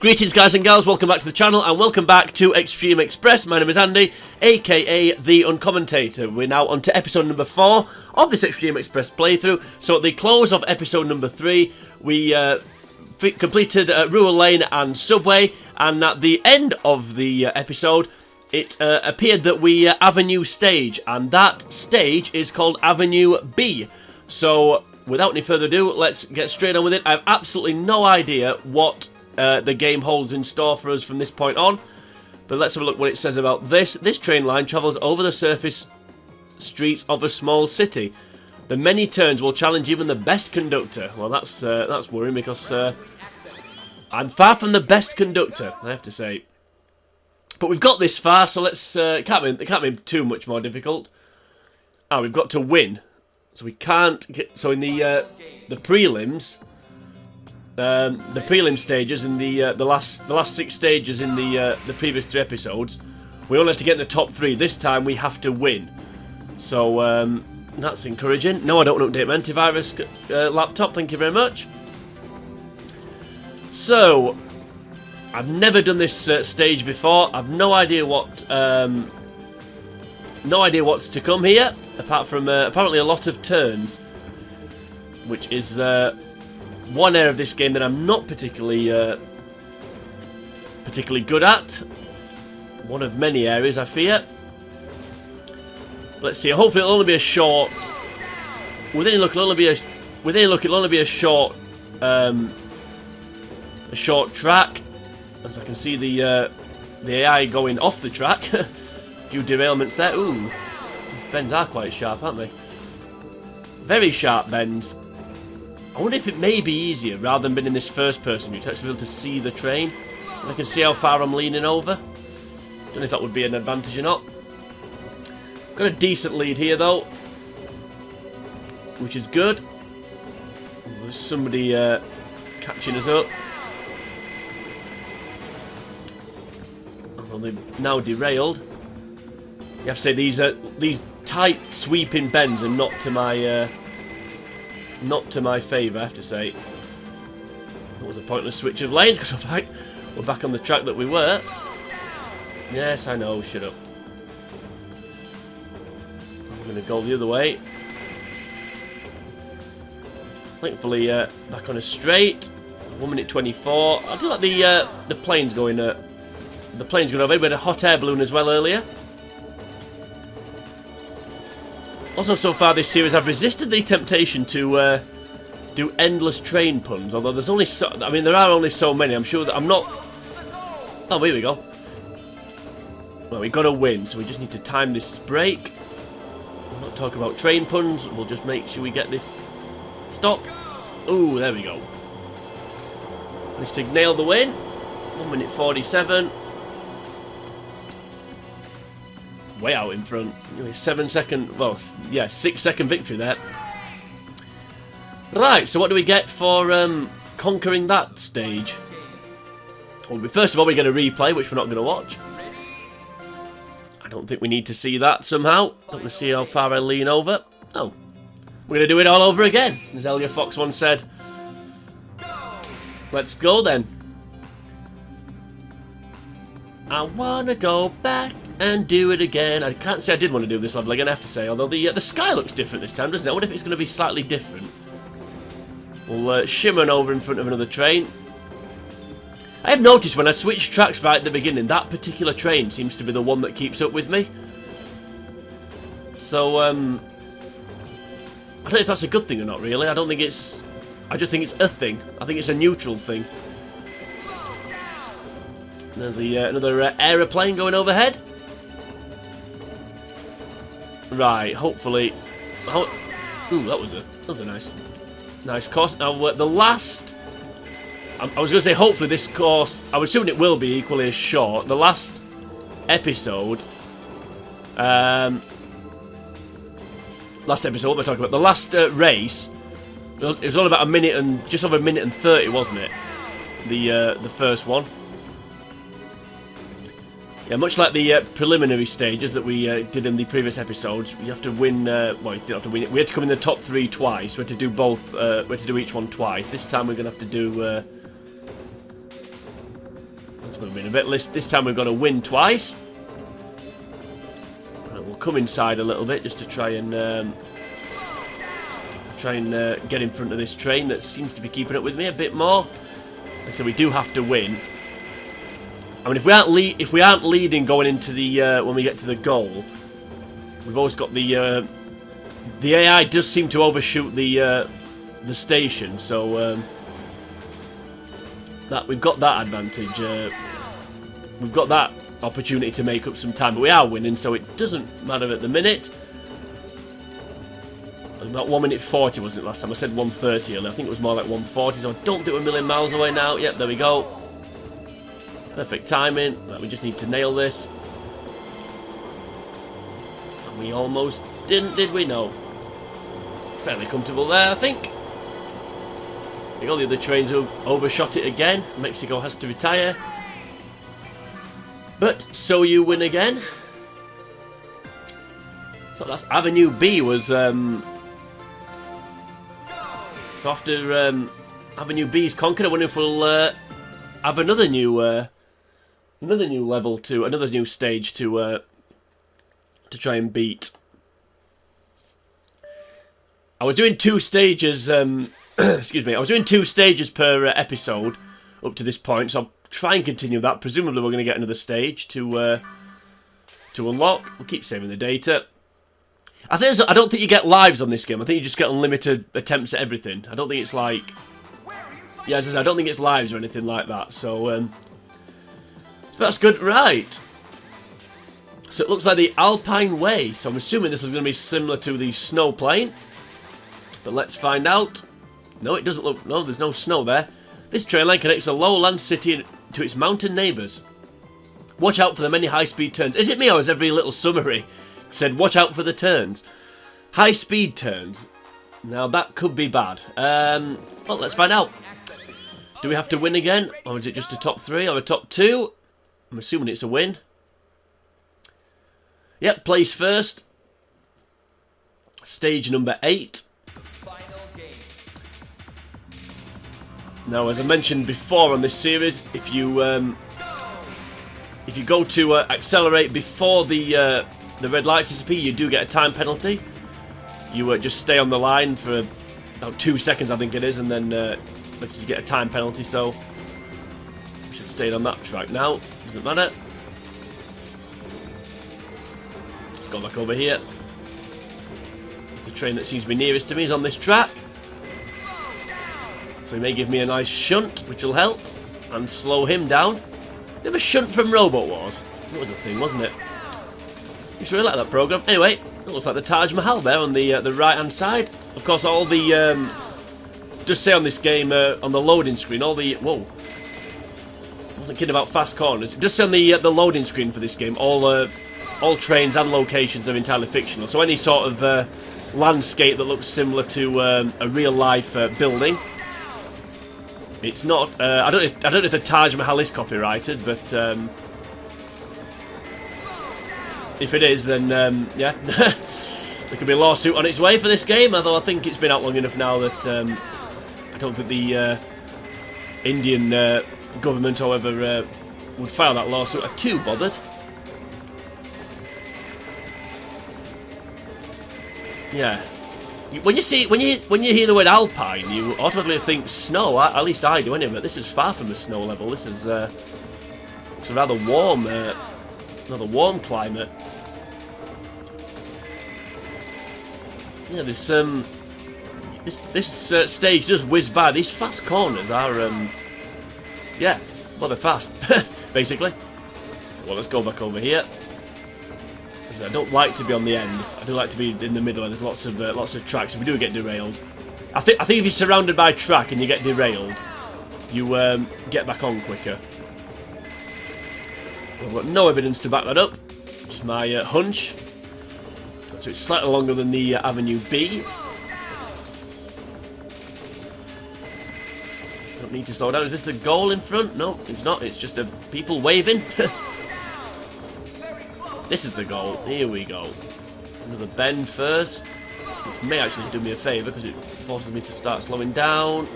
Greetings guys and gals, welcome back to the channel and welcome back to X-Treme Express. My name is Andy, aka The Uncommentator. We're now on to episode number 4 of this X-Treme Express playthrough. So at the close of episode number 3, we completed Rural Lane and Subway, and at the end of the episode, it appeared that we have a new stage, and that stage is called Avenue B. So without any further ado, let's get straight on with it. I have absolutely no idea what the game holds in store for us from this point on, but let's have a look what it says about this. This train line travels over the surface streets of a small city. The many turns will challenge even the best conductor. Well, that's worrying because I'm far from the best conductor, I have to say. But we've got this far, so let's it can't be too much more difficult. Ah, we've got to win, so we can't get. So in the prelims. The prelim stages in the last 6 stages in the previous 3 episodes, we only had to get in the top 3. This time we have to win, so that's encouraging. No, I don't want to update my antivirus laptop. Thank you very much. So I've never done this stage before. I've no idea what's to come here, apart from apparently a lot of turns, which is one area of this game that I'm not particularly good at. One of many areas, I fear. Let's see. Hopefully, it'll only be a short. With any luck, it'll only be a short track. As I can see the AI going off the track. A few derailments there. Ooh, bends are quite sharp, aren't they? Very sharp bends. I wonder if it may be easier, rather than being in this first person view, to actually be able to see the train. I can see how far I'm leaning over. Don't know if that would be an advantage or not. Got a decent lead here though, which is good. There's somebody catching us up. Although they've now derailed. You have to say these tight sweeping bends are not to my favour, I have to say. That was a pointless switch of lanes because we're back on the track that we were. Yes, I know, shut up. I'm going to go the other way. Thankfully, back on a straight. 1 minute 24. I do like the planes going. The planes going over. We had a hot air balloon as well earlier. Also, so far this series, I've resisted the temptation to do endless train puns. Although there's only there are only so many. I'm sure that I'm not. Oh, here we go. Well, we've got to win, so we just need to time this break. We'll not talk about train puns. We'll just make sure we get this stop. Ooh, there we go. Managed to nail the win. 1 minute 47. Way out in front. 7 second, well, yeah, 6 second victory there. Right, so what do we get for conquering that stage? Well, first of all, we get a replay, which we're not going to watch. I don't think we need to see that somehow. Don't want to see how far I lean over. Oh, we're going to do it all over again, as Elia Fox once said. Let's go then. I want to go back and do it again. I can't say I did want to do this level again, I have to say. Although the sky looks different this time, doesn't it? I wonder if it's going to be slightly different. We'll shimmer over in front of another train. I have noticed when I switch tracks right at the beginning, that particular train seems to be the one that keeps up with me. So, I don't know if that's a good thing or not, really. I don't think it's... I just think it's a thing. I think it's a neutral thing. There's another aeroplane going overhead. Right, hopefully. Ooh, that was a nice course. Now the last. I was going to say hopefully this course. I would assume it will be equally as short. The last episode. What am I talking about? The last race. It was all about a minute and just over a minute and 30, wasn't it? The first one. Yeah, much like the preliminary stages that we did in the previous episodes, you have to win. Well, you didn't have to win it. We had to come in the top 3 twice. We had to do both. We had to do each one twice. This time we're going to have to do Let's move in a bit. This time we've got to win twice. Right, we'll come inside a little bit just to try and get in front of this train that seems to be keeping up with me a bit more. And so we do have to win. I mean, if we aren't leading going into the when we get to the goal, we've always got the AI does seem to overshoot the station, so that we've got that advantage. We've got that opportunity to make up some time, but we are winning, so it doesn't matter at the minute. It was about 1 minute 40, wasn't it, last time? I said 1:30 earlier. I think it was more like 1:40, so I don't think we're a million miles away now. Yep, there we go. Perfect timing. Right, we just need to nail this. And we almost didn't, did we? No. Fairly comfortable there, I think. I think all the other trains have overshot it again. Mexico has to retire. But so you win again. So that's Avenue B was so after Avenue B's conquered, I wonder if we'll have another new level to another new stage to try and beat. I was doing 2 stages. Excuse me. I was doing 2 stages per episode up to this point, so I'll try and continue that. Presumably, we're going to get another stage to unlock. We'll keep saving the data. I don't think you get lives on this game. I think you just get unlimited attempts at everything. I don't think it's like, yeah, as I said, I don't think it's lives or anything like that. So that's good, right? So it looks like the Alpine Way. So I'm assuming this is going to be similar to the snow plane. But let's find out. No, it doesn't look. No, there's no snow there. This train line connects a lowland city to its mountain neighbours. Watch out for the many high-speed turns. Is it me or is every little summary said watch out for the turns? High-speed turns. Now that could be bad. Well, let's find out. Do we have to win again? Or is it just a top 3 or a top 2? I'm assuming it's a win. Yep, place first. Stage number 8. Now, as I mentioned before on this series, if you go to accelerate before the red lights disappear, you do get a time penalty. You just stay on the line for about 2 seconds, I think it is, and then you get a time penalty. So we should stay on that track now. Doesn't matter. Let's go back over here. The train that seems to be nearest to me is on this track. So he may give me a nice shunt, which will help, and slow him down. Did have a shunt from Robot Wars? That was a thing, wasn't it? Used to really like that program. Anyway, it looks like the Taj Mahal there on the right-hand side. Of course, all the just say on this game on the loading screen, all the whoa, I wasn't kidding about fast corners. Just on the loading screen for this game, all trains and locations are entirely fictional. So any sort of landscape that looks similar to a real-life building. It's not. I don't know if the Taj Mahal is copyrighted, but if it is, then yeah, there could be a lawsuit on its way for this game. Although I think it's been out long enough now that I don't think the Indian government, however, would file that lawsuit. Are too bothered. Yeah. When you hear the word Alpine, you automatically think snow. At least I do anyway. But this is far from the snow level. This is it's a rather warm climate. Yeah, this stage does whiz by. These fast corners are yeah, well, they're fast basically. Well, let's go back over here. I don't like to be on the end. I do like to be in the middle. And there's lots of tracks. If we do get derailed, I think if you're surrounded by track and you get derailed, you get back on quicker. I've got no evidence to back that up. Just my hunch. So it's slightly longer than the Avenue B. Don't need to slow down. Is this the goal in front? No, it's not. It's just people waving. This is the goal. Here we go. Another bend first. Which may actually do me a favour because it forces me to start slowing down.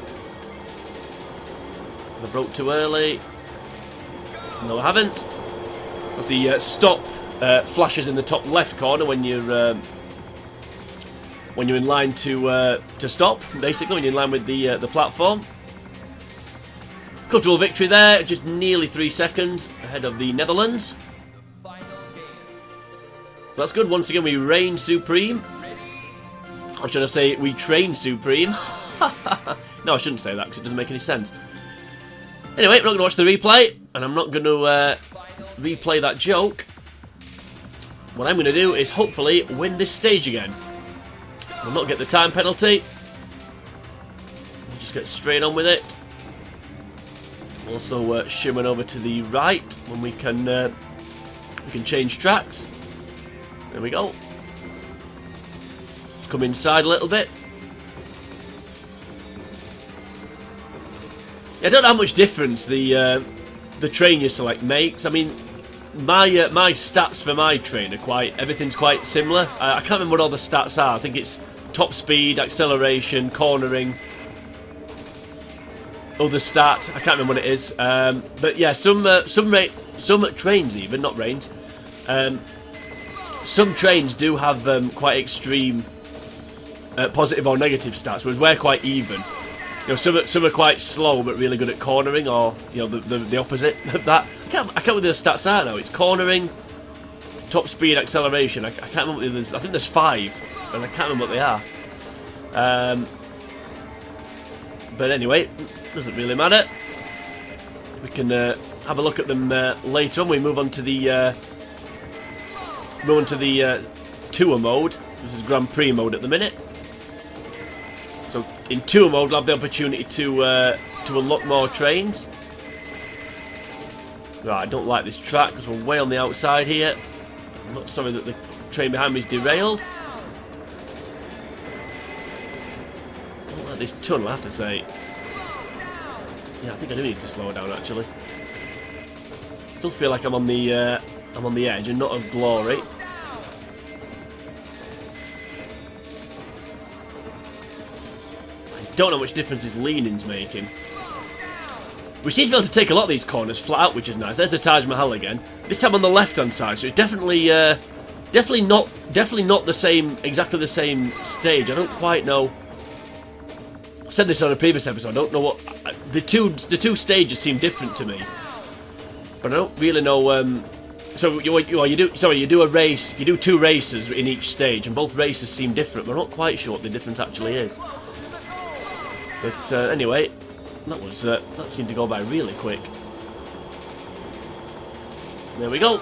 I broke too early. No, I haven't. The stop flashes in the top left corner when you're in line to stop. Basically, when you're in line with the platform. Comfortable victory there, just nearly 3 seconds ahead of the Netherlands. So that's good. Once again, we reign supreme. Or should I say, we train supreme? No, I shouldn't say that because it doesn't make any sense. Anyway, we're not going to watch the replay, and I'm not going to replay that joke. What I'm going to do is hopefully win this stage again. We'll not get the time penalty. We'll just get straight on with it. Also shimming over to the right when we can change tracks. There we go. Let's come inside a little bit. I don't know how much difference the train you select makes. I mean, my stats for my train are everything's quite similar. I can't remember what all the stats are. I think it's top speed, acceleration, cornering, other stat. I can't remember what it is. But yeah, some trains even, not rains. Some trains do have quite extreme positive or negative stats, whereas we're quite even. You know, some are quite slow but really good at cornering, or you know the opposite of that. I can't remember what the stats are now. It's cornering, top speed, acceleration. I can't remember what the others. I think there's 5, and I can't remember what they are. But anyway, doesn't really matter. We can have a look at them later on. We move on to the tour mode. This is Grand Prix mode at the minute. So in tour mode, we'll have the opportunity to unlock more trains. Right, I don't like this track because we're way on the outside here. I'm not sorry that the train behind me is derailed. I don't like this tunnel, I have to say. Yeah, I think I do need to slow down actually. Still feel like I'm on the edge and not of glory. Don't know how much difference his leaning's making. We seem to be able to take a lot of these corners flat out, which is nice. There's the Taj Mahal again. This time on the left-hand side, so it's definitely not the same, exactly the same stage. I don't quite know. I said this on a previous episode. I don't know what the two stages seem different to me, but I don't really know. So you do a race. You do 2 races in each stage, and both races seem different. But I'm not quite sure what the difference actually is. But anyway, that seemed to go by really quick. There we go.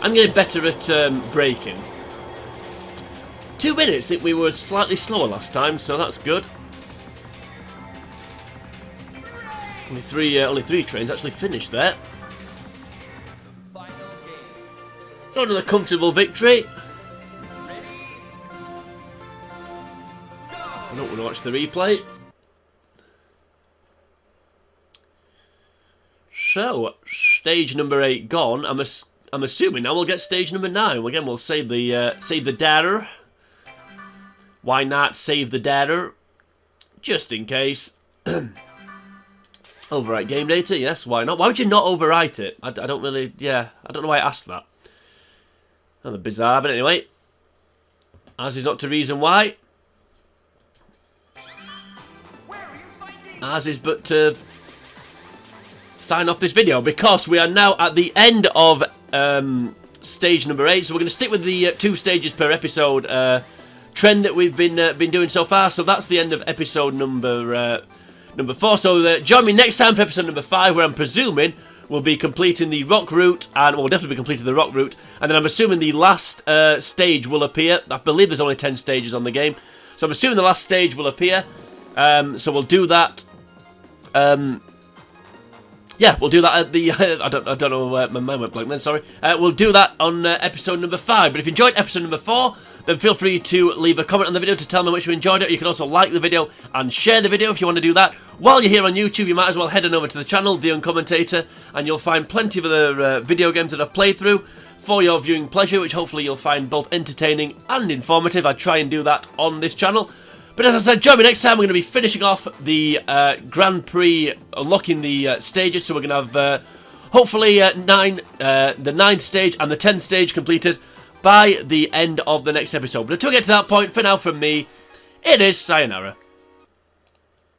I'm getting better at braking. 2 minutes. I think we were slightly slower last time, so that's good. Only three trains actually finished there. So another comfortable victory. I don't want to watch the replay. So, stage number 8 gone. I'm assuming now we'll get stage number 9. Again, we'll save the data. Why not save the data? Just in case. Overwrite game data? Yes, why not? Why would you not overwrite it? I don't really... Yeah, I don't know why I asked that. Rather bizarre, but anyway. As is not to reason why. As is but to sign off this video, because we are now at the end of stage number 8. So we're going to stick with the 2 stages per episode trend that we've been doing so far. So that's the end of episode number 4. So join me next time for episode number 5, where I'm presuming we'll be completing the rock route, and we'll definitely be completing the rock route. And then I'm assuming the last stage will appear. I believe there's only 10 stages on the game, so I'm assuming the last stage will appear. So we'll do that. Yeah, we'll do that at the... I don't know where my mind went blank then, sorry. We'll do that on episode number 5. But if you enjoyed episode number 4, then feel free to leave a comment on the video to tell me which you enjoyed it. You can also like the video and share the video if you want to do that. While you're here on YouTube, you might as well head on over to the channel, The Uncommentator, and you'll find plenty of other video games that I've played through for your viewing pleasure, which hopefully you'll find both entertaining and informative. I try and do that on this channel. But as I said, join me next time. We're going to be finishing off the Grand Prix, unlocking the stages. So we're going to have hopefully the 9th stage and the 10th stage completed by the end of the next episode. But until we get to that point, for now from me, it is sayonara.